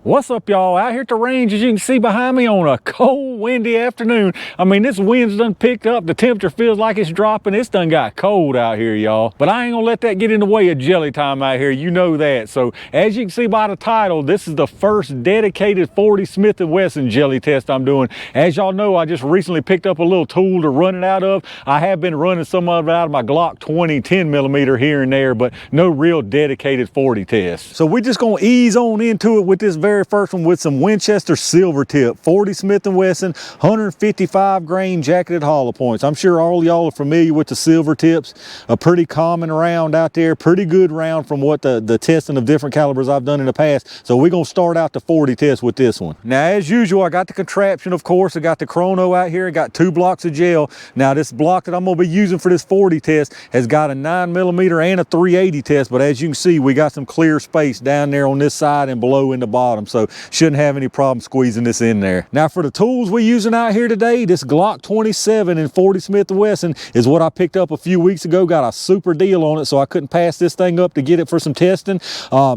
What's up, y'all? Out here at the range, as you can see behind me, on a cold, windy afternoon. I mean, this wind's done picked up. The temperature feels like it's dropping. It's done got cold out here, y'all. But I ain't gonna let that get in the way of jelly time out here. You know that. So as you can see by the title, this is the first dedicated 40 Smith & Wesson jelly test I'm doing. As y'all know, I just recently picked up a little tool to run it out of. I have been running some of it out of my Glock 20 10mm here and there, but no real dedicated 40 test. So we're just gonna ease on into it with this very first one with some Winchester Silvertip 40 Smith & Wesson 155 grain jacketed hollow points. I'm sure all y'all are familiar with the Silvertips, a pretty common round out there, pretty good round from what the testing of different calibers I've done in the past. So we're gonna start out the 40 test with this one. Now, as usual, I got the contraption, of course. I got the chrono out here. I got 2 blocks of gel. Now, this block that I'm gonna be using for this 40 test has got a 9mm and a 380 test, but as you can see, we got some clear space down there on this side and below in the bottom, so shouldn't have any problem squeezing this in there. Now, for the tools we're using out here today, this Glock 27 and 40 Smith & Wesson is what I picked up a few weeks ago. Got a super deal on it, so I couldn't pass this thing up to get it for some testing.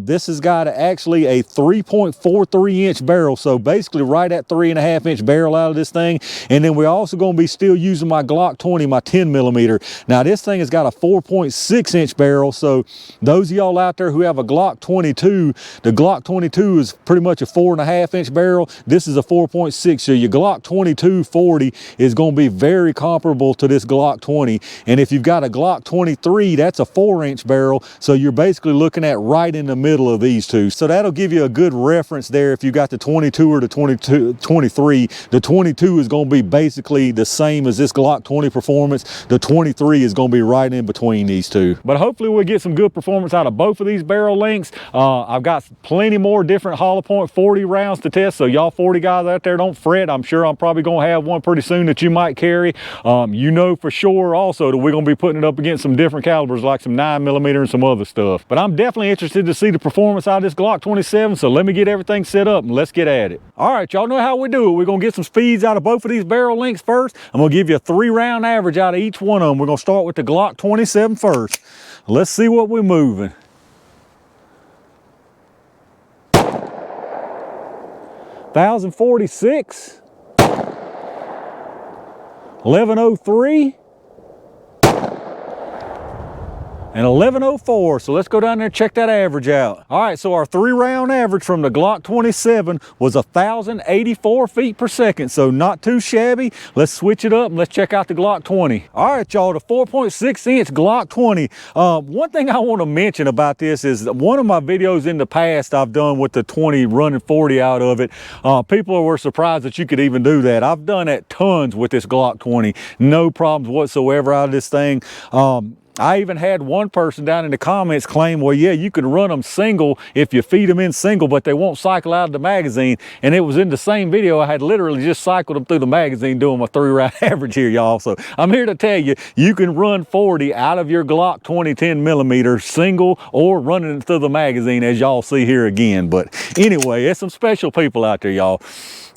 This has got actually a 3.43 inch barrel, so basically right at 3.5 inch barrel out of this thing. And then we're also going to be still using my Glock 20, my 10mm. Now, this thing has got a 4.6 inch barrel, so those of y'all out there who have a Glock 22, the Glock 22 is pretty much a 4.5 inch barrel. This is a 4.6, so your Glock 22 40 is going to be very comparable to this Glock 20. And if you've got a Glock 23, that's a 4-inch barrel, so you're basically looking at right in the middle of these two. So that'll give you a good reference there. If you got the 22 or the 23, the 22 is going to be basically the same as this Glock 20 performance. The 23 is going to be right in between these two. But hopefully we'll get some good performance out of both of these barrel lengths. I've got plenty more different hollow point 40 rounds to test, so y'all 40 guys out there, don't fret. I'm sure I'm probably going to have one pretty soon that you might carry. You know for sure also that we're going to be putting it up against some different calibers like some 9mm and some other stuff. But I'm definitely interested to see the performance out of this Glock 27, so let me get everything set up and let's get at it. All right, y'all know how we do it. We're going to get some speeds out of both of these barrel lengths first. I'm going to give you a 3-round average out of each one of them. We're going to start with the Glock 27 first. Let's see what we're moving. 1046, 1103, and 1104. So let's go down there and check that average out. All right, so our 3-round average from the Glock 27 was 1,084 feet per second, so not too shabby. Let's switch it up and let's check out the Glock 20. All right, y'all, the 4.6 inch Glock 20. One thing I want to mention about this is one of my videos in the past I've done with the 20 running 40 out of it. People were surprised that you could even do that. I've done that tons with this Glock 20. No problems whatsoever out of this thing. I even had one person down in the comments claim, well, yeah, you can run them single if you feed them in single, but they won't cycle out of the magazine. And it was in the same video. I had literally just cycled them through the magazine doing my 3-round average here, y'all. So I'm here to tell you, you can run 40 out of your Glock 20 10mm single or running it through the magazine, as y'all see here again. But anyway, there's some special people out there, y'all.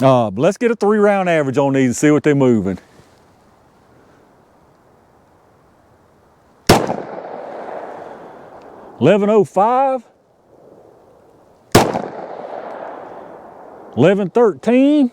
Let's get a 3-round average on these and see what they're moving. 1105, 1113,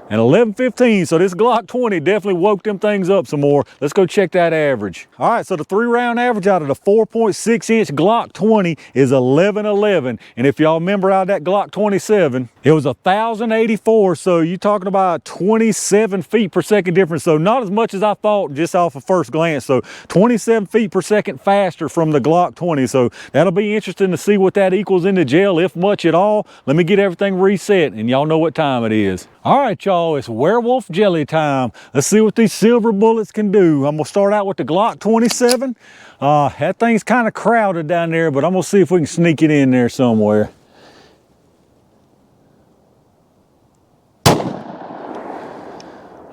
and 1115. So this Glock 20 definitely woke them things up some more. Let's go check that average. All right, so the 3-round average out of the 4.6 inch Glock 20 is 1111. And if y'all remember out of that Glock 27, it was 1,084. So you're talking about 27 feet per second difference. So not as much as I thought just off of first glance. So 27 feet per second faster from the Glock 20. So that'll be interesting to see what that equals in the gel, if much at all. Let me get everything reset and y'all know what time it is. All right, y'all, it's werewolf jelly time. Let's see what these silver bullets can do. I'm gonna start out with the Glock 27. That thing's kind of crowded down there, but I'm gonna see if we can sneak it in there somewhere.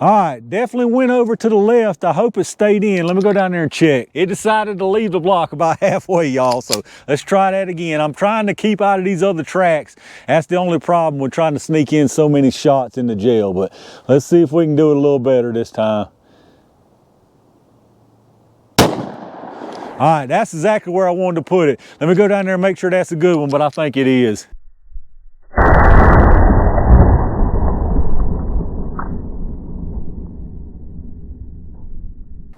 All right, definitely went over to the left. I hope it stayed in. Let me go down there and check. It decided to leave the block about halfway, y'all. So let's try that again. I'm trying to keep out of these other tracks. That's the only problem with trying to sneak in so many shots in the gel. But let's see if we can do it a little better this time. All right, that's exactly where I wanted to put it. Let me go down there and make sure that's a good one, but I think it is.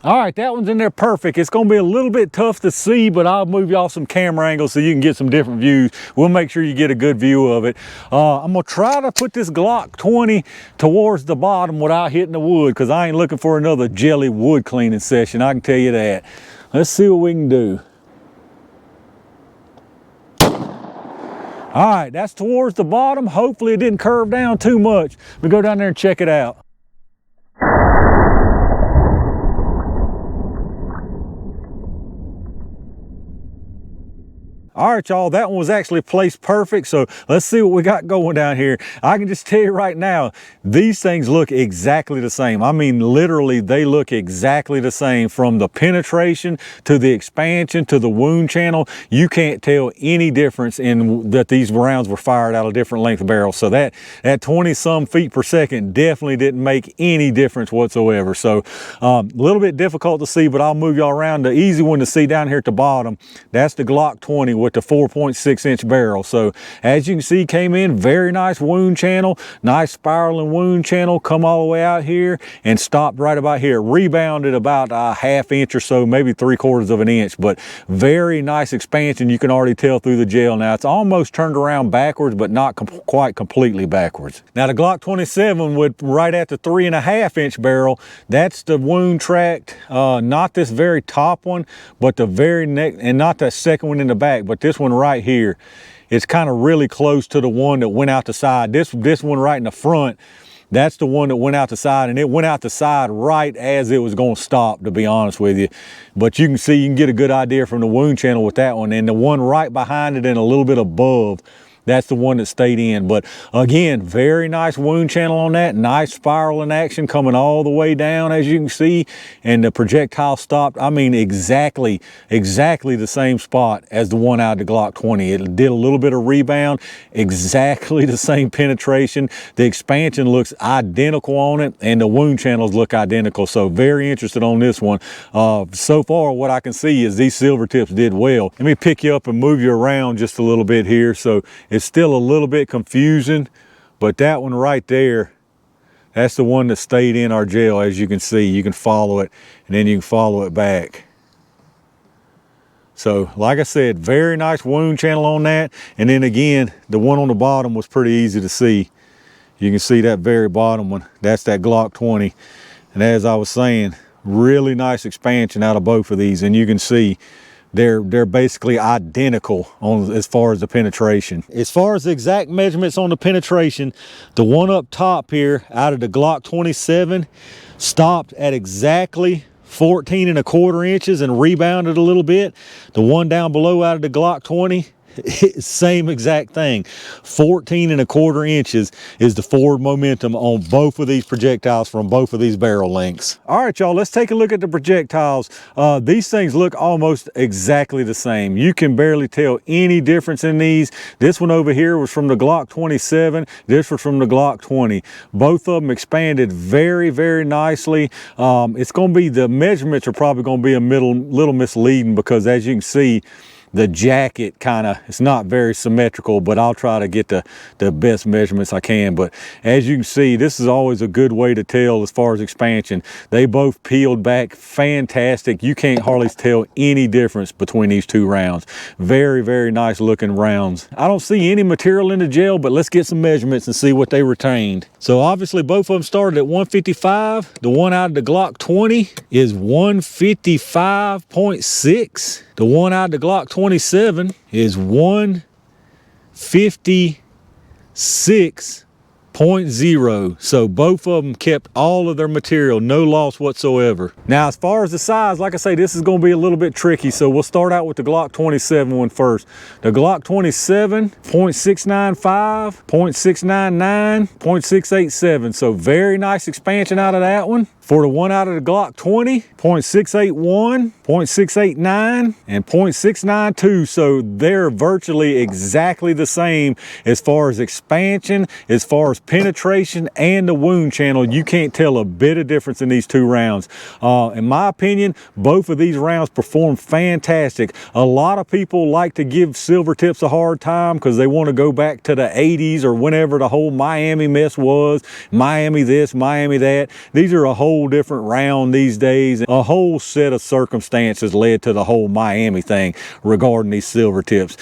All right, that one's in there perfect. It's gonna be a little bit tough to see, but I'll move y'all some camera angles so you can get some different views. We'll make sure you get a good view of it. I'm gonna try to put this Glock 20 towards the bottom without hitting the wood, because I ain't looking for another jelly wood cleaning session, I can tell you that. Let's see what we can do. All right, that's towards the bottom. Hopefully it didn't curve down too much. We'll go down there and check it out. All right, y'all, that one was actually placed perfect. So let's see what we got going down here. I can just tell you right now, these things look exactly the same. I mean, literally, they look exactly the same, from the penetration to the expansion to the wound channel. You can't tell any difference in that these rounds were fired out of different length barrels. So that 20 some feet per second definitely didn't make any difference whatsoever. So a little bit difficult to see, but I'll move y'all around. The easy one to see down here at the bottom, that's the Glock 20 with the 4.6 inch barrel. So as you can see, came in very nice wound channel, nice spiraling wound channel, come all the way out here and stopped right about here. Rebounded about a half inch or so, maybe 3/4 of an inch, but very nice expansion. You can already tell through the gel. Now it's almost turned around backwards, but not quite completely backwards. Now the Glock 27 with right at the 3.5 inch barrel, that's the wound tracked, not this very top one, but the very next, and not that second one in the back, but this one right here. It's kind of really close to the one that went out the side. This one right in the front, that's the one that went out the side, and it went out the side right as it was going to stop, to be honest with you. But you can see, you can get a good idea from the wound channel with that one. And the one right behind it and a little bit above, that's the one that stayed in. But again, very nice wound channel on that. Nice spiraling action coming all the way down, as you can see. And the projectile stopped, I mean, exactly the same spot as the one out of the Glock 20. It did a little bit of rebound, exactly the same penetration. The expansion looks identical on it, and the wound channels look identical. So very interested on this one. So far, what I can see is these Silvertips did well. Let me pick you up and move you around just a little bit here. So it's still a little bit confusing, but that one right there, that's the one that stayed in our gel. As you can see, you can follow it, and then you can follow it back. So like I said, very nice wound channel on that. And then again, the one on the bottom was pretty easy to see. You can see that very bottom one, that's that Glock 20. And as I was saying, really nice expansion out of both of these. And you can see they're basically identical on as far as the penetration. As far as the exact measurements on the penetration, the one up top here out of the Glock 27 stopped at exactly 14.25 inches and rebounded a little bit. The one down below out of the Glock 20, same exact thing. 14.25 inches is the forward momentum on both of these projectiles from both of these barrel lengths. All right, y'all, let's take a look at the projectiles. These things look almost exactly the same. You can barely tell any difference in these. This one over here was from the Glock 27. This was from the Glock 20. Both of them expanded very, very nicely. It's going to be, the measurements are probably going to be a little misleading, because as you can see, the jacket it's not very symmetrical, but I'll try to get the best measurements I can. But as you can see, this is always a good way to tell as far as expansion. They both peeled back fantastic. You can't hardly tell any difference between these two rounds. Very, very nice looking rounds. I don't see any material in the gel, but let's get some measurements and see what they retained. So obviously both of them started at 155. The one out of the Glock 20 is 155.6. The one out of the Glock 27 is 156.0. So both of them kept all of their material, no loss whatsoever. Now, as far as the size, like I say, this is going to be a little bit tricky. So we'll start out with the Glock 27 one first. The Glock 27, 0.695, 0.699, 0.687. So very nice expansion out of that one. For the one out of the Glock 20, .681, .689, and .692. So they're virtually exactly the same as far as expansion, as far as penetration, and the wound channel. You can't tell a bit of difference in these two rounds. In my opinion, both of these rounds perform fantastic. A lot of people like to give Silvertips a hard time because they want to go back to the 80s or whenever the whole Miami mess was. Miami this, Miami that. These are a whole different round these days. A whole set of circumstances led to the whole Miami thing regarding these Silvertips.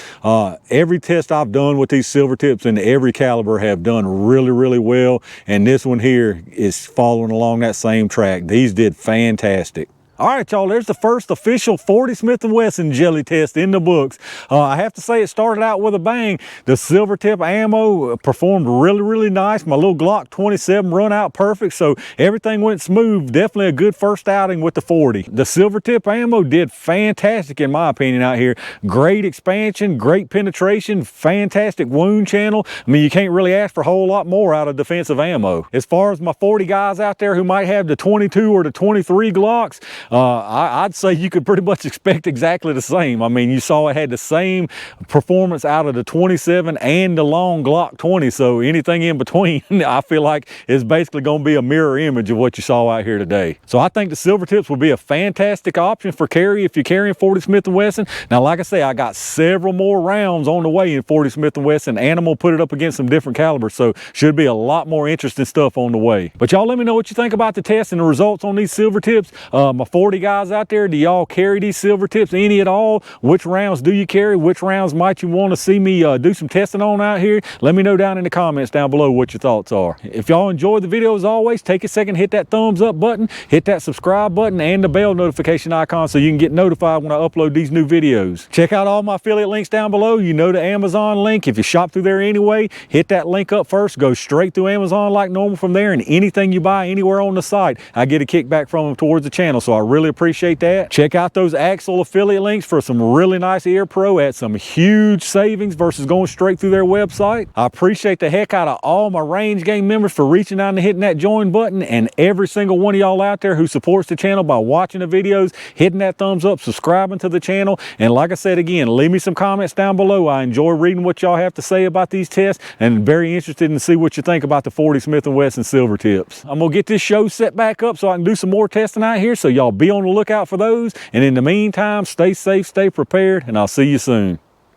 Every test I've done with these Silvertips in every caliber have done really well, and this one here is following along that same track. These did fantastic. All right, y'all, there's the first official 40 Smith & Wesson jelly test in the books. I have to say it started out with a bang. The Silvertip ammo performed really nice. My little Glock 27 run out perfect, so everything went smooth. Definitely a good first outing with the 40. The Silvertip ammo did fantastic in my opinion out here. Great expansion, great penetration, fantastic wound channel. I mean, you can't really ask for a whole lot more out of defensive ammo. As far as my 40 guys out there who might have the 22 or the 23 Glocks, I'd say you could pretty much expect exactly the same. I mean, you saw it had the same performance out of the 27 and the long Glock 20, so anything in between, I feel like is basically going to be a mirror image of what you saw out here today. So I think the Silvertips will be a fantastic option for carry if you're carrying 40 Smith & Wesson. Now, like I say, I got several more rounds on the way in 40 Smith & Wesson, and I'm going to put it up against some different calibers, so should be a lot more interesting stuff on the way. But y'all let me know what you think about the test and the results on these Silvertips. My 40 guys out there, do y'all carry these Silvertips, any at all? Which rounds do you carry? Which rounds might you want to see me do some testing on out here? Let me know down in the comments down below what your thoughts are. If y'all enjoyed the video, as always, take a second, hit that thumbs up button, hit that subscribe button, and the bell notification icon so you can get notified when I upload these new videos. Check out all my affiliate links down below. You know the Amazon link. If you shop through there anyway, hit that link up first, go straight through Amazon like normal from there, and anything you buy anywhere on the site, I get a kickback from them towards the channel, so I really appreciate that. Check out those Axle affiliate links for some really nice ear pro at some huge savings versus going straight through their website. I appreciate the heck out of all my range game members for reaching out and hitting that join button, and every single one of y'all out there who supports the channel by watching the videos, hitting that thumbs up, subscribing to the channel, and like I said again, leave me some comments down below. I enjoy reading what y'all have to say about these tests, and very interested in to see what you think about the 40 Smith & Wesson Silvertips. I'm gonna get this show set back up so I can do some more testing out here, so y'all be on the lookout for those. And in the meantime, stay safe, stay prepared, and I'll see you soon.